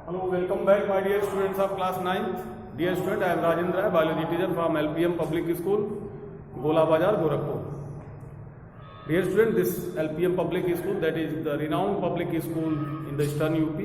Hello, welcome back my dear students of class 9th. Dear student, I am Rajendra, biology teacher from LPM Public School, Gola Bazar, Gorakhpur. Dear student, this LPM Public School, that is the renowned public school in the eastern UP.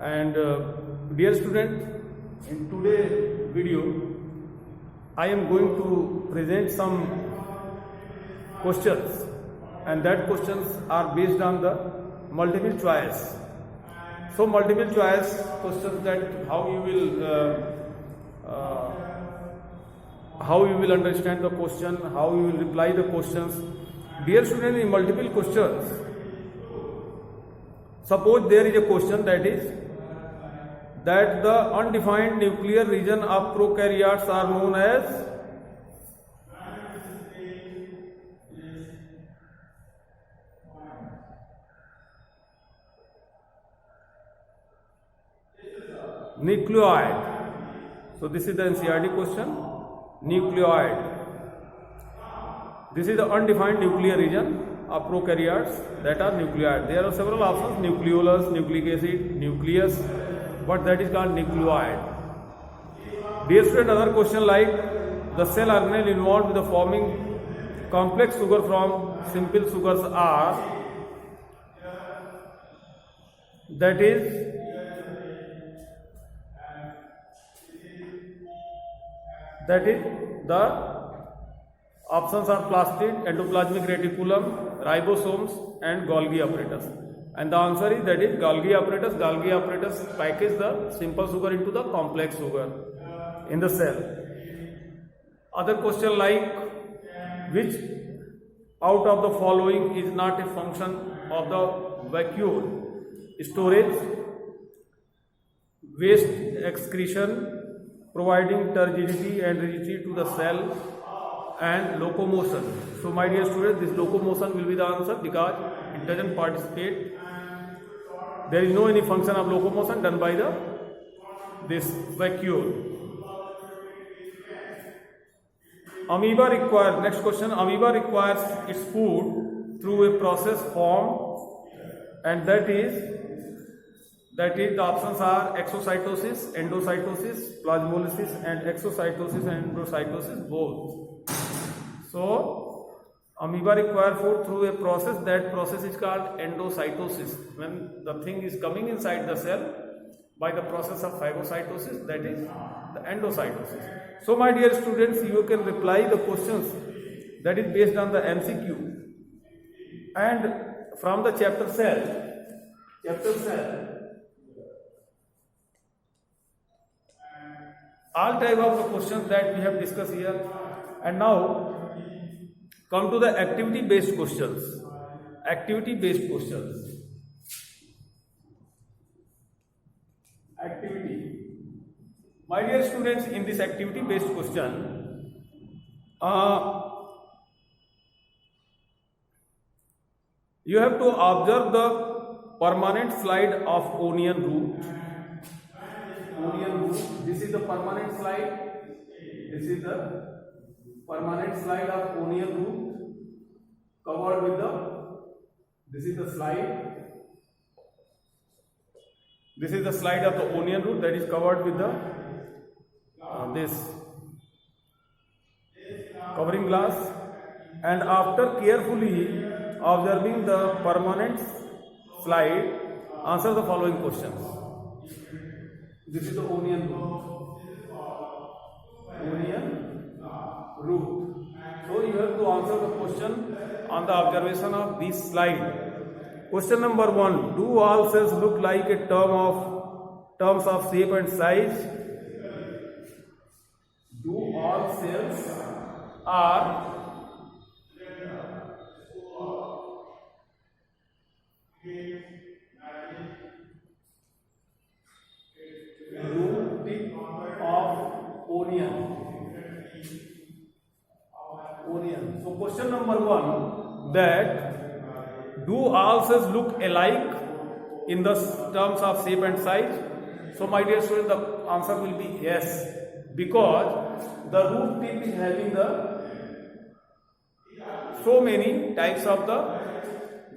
And dear student, in today's video, I am going to present some questions, and that questions are based on the multiple choice. So multiple choice questions, that how you will understand the question, how you will reply the questions. Dear students, in multiple questions, suppose there is a question that is that the undefined nuclear region of prokaryotes are known as nucleoid. So this is the NCERT question, nucleoid. This is the undefined nuclear region of prokaryotes that are nucleoid. There are several options: nucleolus, nucleic acid, nucleus, but that is called nucleoid. Dear student, another question like the cell organelle involved with the forming complex sugar from simple sugars are, that is the options are plastid, endoplasmic reticulum, ribosomes and Golgi apparatus. And the answer is that is Golgi apparatus. Golgi apparatus package the simple sugar into the complex sugar in the cell. Other question like, which out of the following is not a function of the vacuole? Storage, waste excretion, providing turgidity and rigidity to the cell, and locomotion. So my dear students, this locomotion will be the answer because it doesn't participate. There is no any function of locomotion done by this vacuole. Amoeba requires, next question, amoeba requires its food through a process formed, and that is the options are exocytosis, endocytosis, plasmolysis, and exocytosis and endocytosis both. So amoeba require food through a process. That process is called endocytosis. When the thing is coming inside the cell by the process of phagocytosis, that is the endocytosis. So my dear students, you can reply the questions that is based on the MCQ and from the chapter cell. All type of the questions that we have discussed here. And now come to the activity based questions. Activity. My dear students, in this activity based question, you have to observe the permanent slide of onion root. This is the permanent slide. This is the permanent slide of onion root covered with the. This is the slide. This is the slide of the onion root that is covered with the this covering glass. And after carefully observing the permanent slide, answer the following questions. This is the onion root. So you have to answer the question on the observation of this slide. Question number 1. Do all cells look like a terms of shape and size? Do all cells are root tip of onion. So question number 1, that do all cells look alike in the terms of shape and size? So my dear student, the answer will be yes, because the root tip is having the so many types of the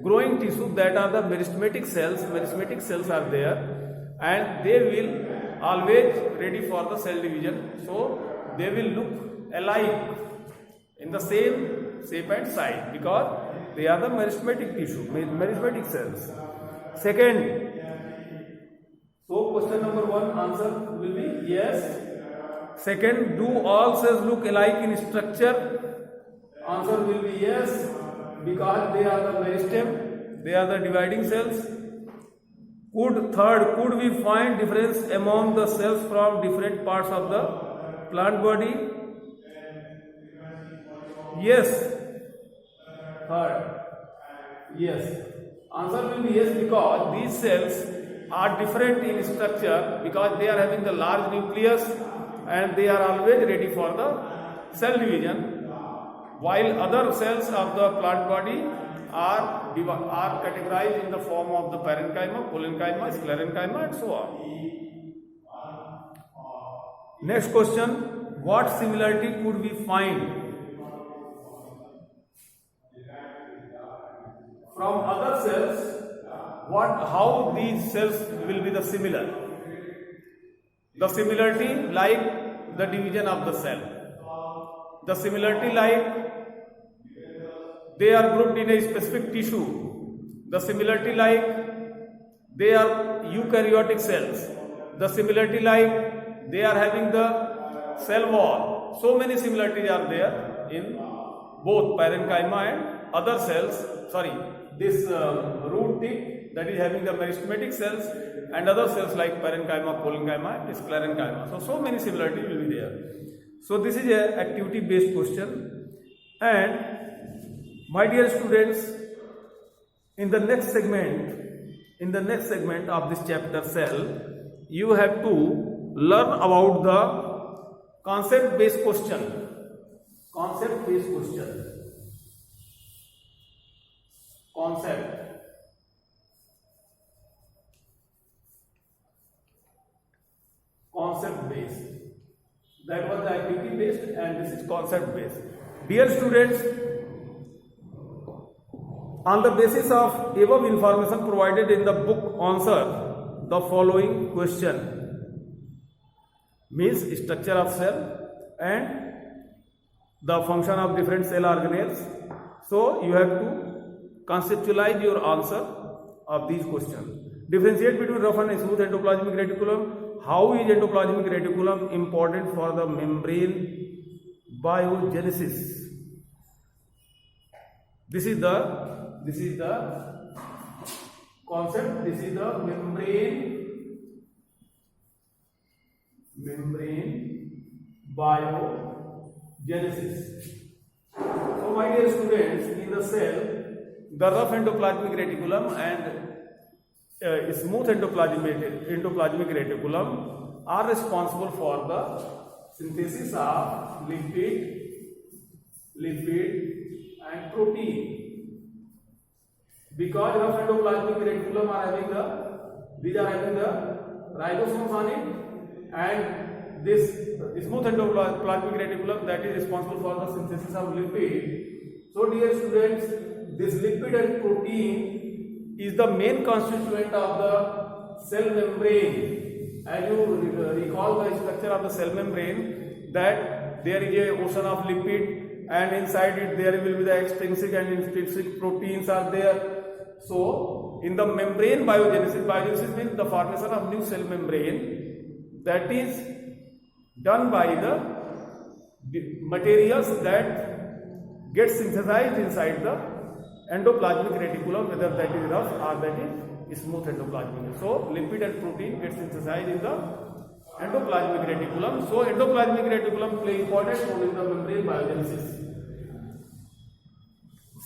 growing tissue, that are the meristematic cells. Meristematic cells are there, and they will always ready for the cell division. So they will look alike in the same shape and size because they are the meristematic tissue, meristematic cells. Second, so question number 1 answer will be yes. Second, do all cells look alike in structure? Answer will be yes, because they are the meristem, they are the dividing cells. Could we find difference among the cells from different parts of the plant body? Yes. Third, yes. Answer will be yes, because these cells are different in structure because they are having the large nucleus and they are always ready for the cell division, while other cells of the plant body are categorized in the form of the parenchyma, parenchyma, sclerenchyma and so on. Next question, what similarity could we find from other cells? How these cells will be the similar? The similarity like the division of the cell. The similarity like they are grouped in a specific tissue. The similarity like they are eukaryotic cells. The similarity like they are having the cell wall. So many similarities are there in both parenchyma and other cells. This root tip that is having the meristematic cells and other cells like parenchyma, parenchyma and sclerenchyma. So many similarities will be there. So this is a activity based question, and my dear students, in the next segment of this chapter cell, you have to learn about the concept based question. Concept based. That was the activity based and this is concept based. Dear students, on the basis of above information provided in the book, answer the following question. Means structure of cell and the function of different cell organelles. So you have to conceptualize your answer of these questions. Differentiate between rough and smooth endoplasmic reticulum. How is endoplasmic reticulum important for the membrane biogenesis? This is the concept. This is the membrane biogenesis. So my dear students, in the cell, the rough endoplasmic reticulum and smooth endoplasmic reticulum are responsible for the synthesis of lipid and protein. Because rough endoplasmic reticulum are having the ribosomes on it, and this smooth endoplasmic reticulum that is responsible for the synthesis of lipid. So dear students, this lipid and protein is the main constituent of the cell membrane. As you recall the structure of the cell membrane, that there is a ocean of lipid and inside it there will be the extrinsic and intrinsic proteins are there. So in the membrane biogenesis means the formation of new cell membrane, that is done by the materials that get synthesized inside the endoplasmic reticulum, whether that is rough or that is smooth endoplasmic. So lipid and protein get synthesized in the endoplasmic reticulum. So endoplasmic reticulum play important role in the membrane biogenesis.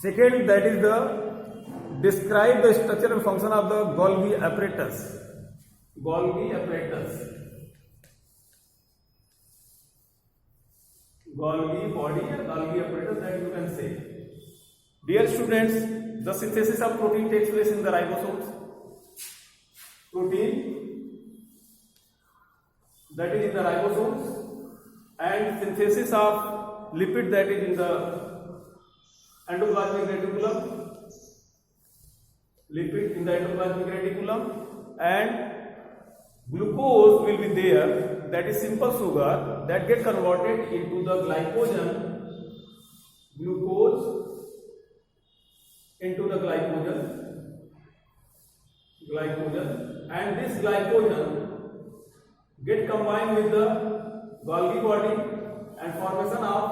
Second, that is describe the structure and function of the Golgi apparatus. Golgi body and Golgi apparatus, that you can say. Dear students, the synthesis of protein takes place in the ribosomes. Protein that is in the ribosomes, and synthesis of lipid that is in the endoplasmic reticulum. Lipid in the endoplasmic reticulum, and glucose will be there, that is simple sugar, that get converted into the glycogen, glucose into the glycogen, and this glycogen get combined with the Golgi body and formation of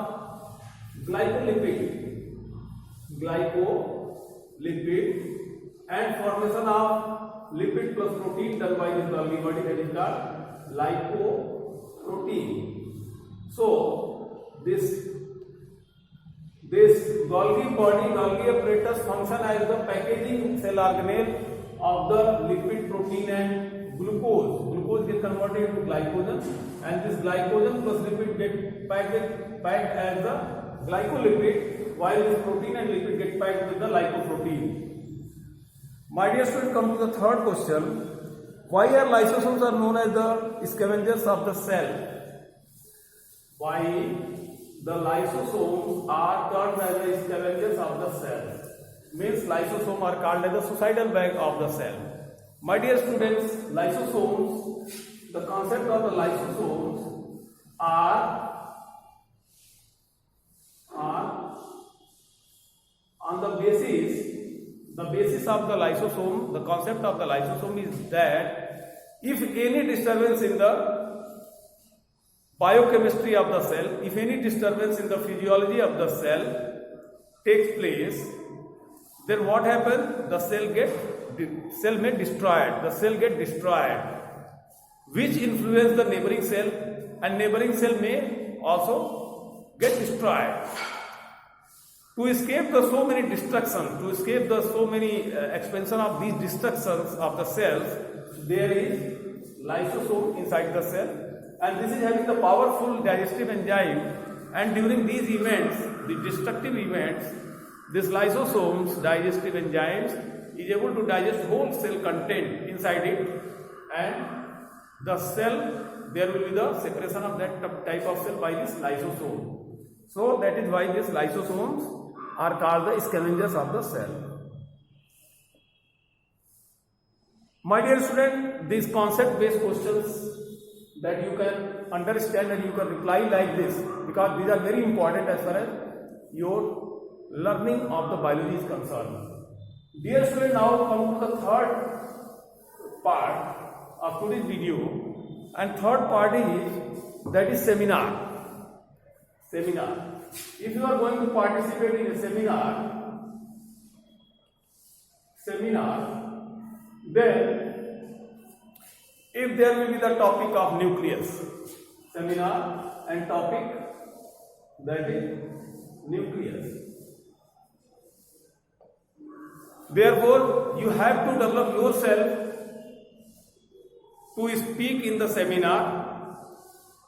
glycolipid, and formation of lipid plus protein done by this Golgi body, that is called lipoprotein. So this Golgi body, Golgi apparatus function as the packaging cell organelle of the lipid, protein and glucose. Glucose get converted into glycogen, and this glycogen plus lipid get packed as the glycolipid, while this protein and lipid get packed with the lipoprotein. My dear student, come to the third question. Why are lysosomes are known as the scavengers of the cell? Why the lysosomes are called as the scavengers of the cell? Means lysosomes are called as the suicidal bag of the cell. My dear students, lysosomes, the concept of the lysosomes are on the basis of the lysosome. The concept of the lysosome is that if any disturbance in the biochemistry of the cell, if any disturbance in the physiology of the cell takes place, then what happens? The cell may destroyed. The cell get destroyed, which influence the neighboring cell, and neighboring cell may also get destroyed. To escape the so many destruction, to escape the so many expansion of these destructions of the cells, there is lysosome inside the cell, and this is having the powerful digestive enzyme. And during these events, the destructive events, this lysosomes digestive enzymes is able to digest whole cell content inside it, and the cell, there will be the separation of that type of cell by this lysosome. So that is why these lysosomes are called the scavengers of the cell. My dear student, these concept based questions that you can understand and you can reply like this, because these are very important as far as your learning of the biology is concerned. Dear student, now come to the third part of today's video, and third part is, that is seminar. If you are going to participate in a seminar, then if there will be the topic of nucleus, seminar and topic, that is nucleus. Therefore, you have to develop yourself to speak in the seminar,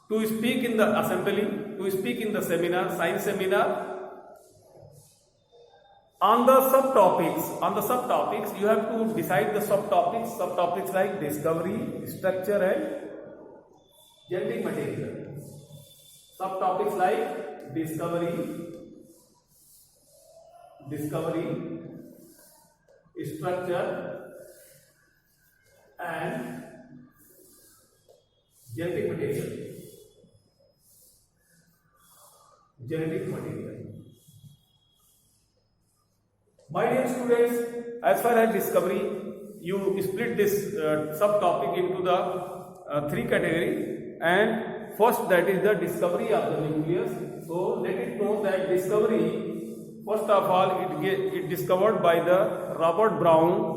to speak in the assembly, to speak in the seminar, science seminar. On the subtopics, you have to decide the subtopics like discovery, structure and genetic material. Subtopics like discovery, structure and genetic material. My dear students, as far as discovery, you split this subtopic into the three categories, and first, that is the discovery of the nucleus. So let it know that discovery, first of all, it discovered by the Robert Brown.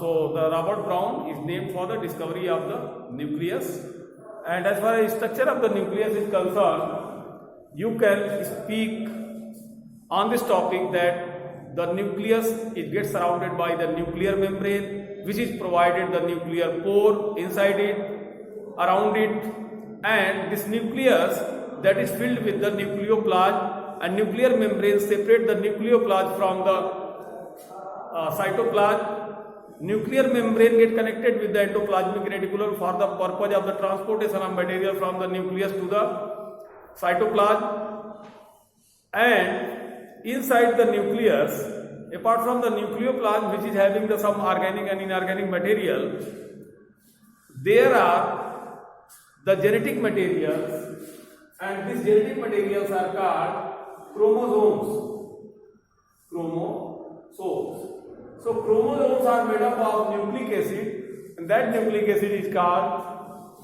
So the Robert Brown is named for the discovery of the nucleus. And as far as structure of the nucleus is concerned, you can speak on this topic that the nucleus, it gets surrounded by the nuclear membrane, which is provided the nuclear pore inside it, around it, and this nucleus that is filled with the nucleoplasm, and nuclear membrane separate the nucleoplasm from the cytoplasm. Nuclear membrane get connected with the endoplasmic reticulum for the purpose of the transportation of material from the nucleus to the cytoplasm. And inside the nucleus, apart from the nucleoplasm, which is having some organic and inorganic material, there are the genetic materials, and these genetic materials are called chromosomes. Chromosomes. So chromosomes are made up of nucleic acid, and that nucleic acid is called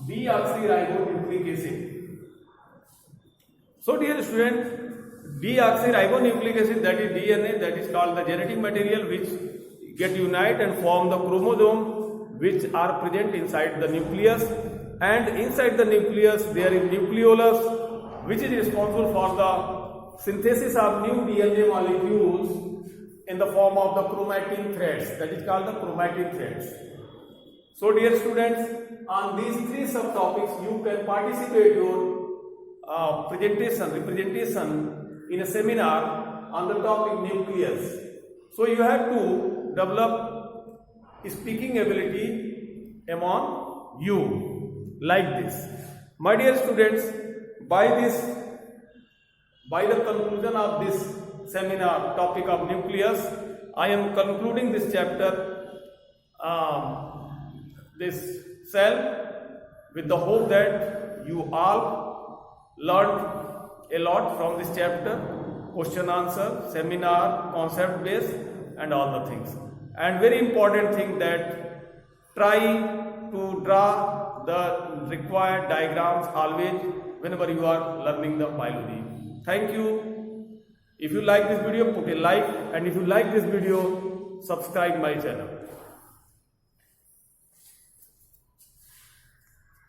deoxyribonucleic acid. So dear student, deoxyribonucleic acid, that is DNA, that is called the genetic material which get unite and form the chromosome, which are present inside the nucleus, and inside the nucleus there is nucleolus, which is responsible for the synthesis of new DNA molecules in the form of the chromatin threads, that is called the chromatin threads. So dear students, on these three subtopics you can participate your representation in a seminar on the topic nucleus. So you have to develop speaking ability among you like this. My dear students, by the conclusion of this seminar topic of nucleus, I am concluding this chapter, this cell, with the hope that you all learned a lot from this chapter, question answer, seminar, concept based, and all the things. And very important thing, that try to draw the required diagrams always whenever you are learning the biology. Thank you. If you like this video, put a like, and if you like this video, subscribe my channel.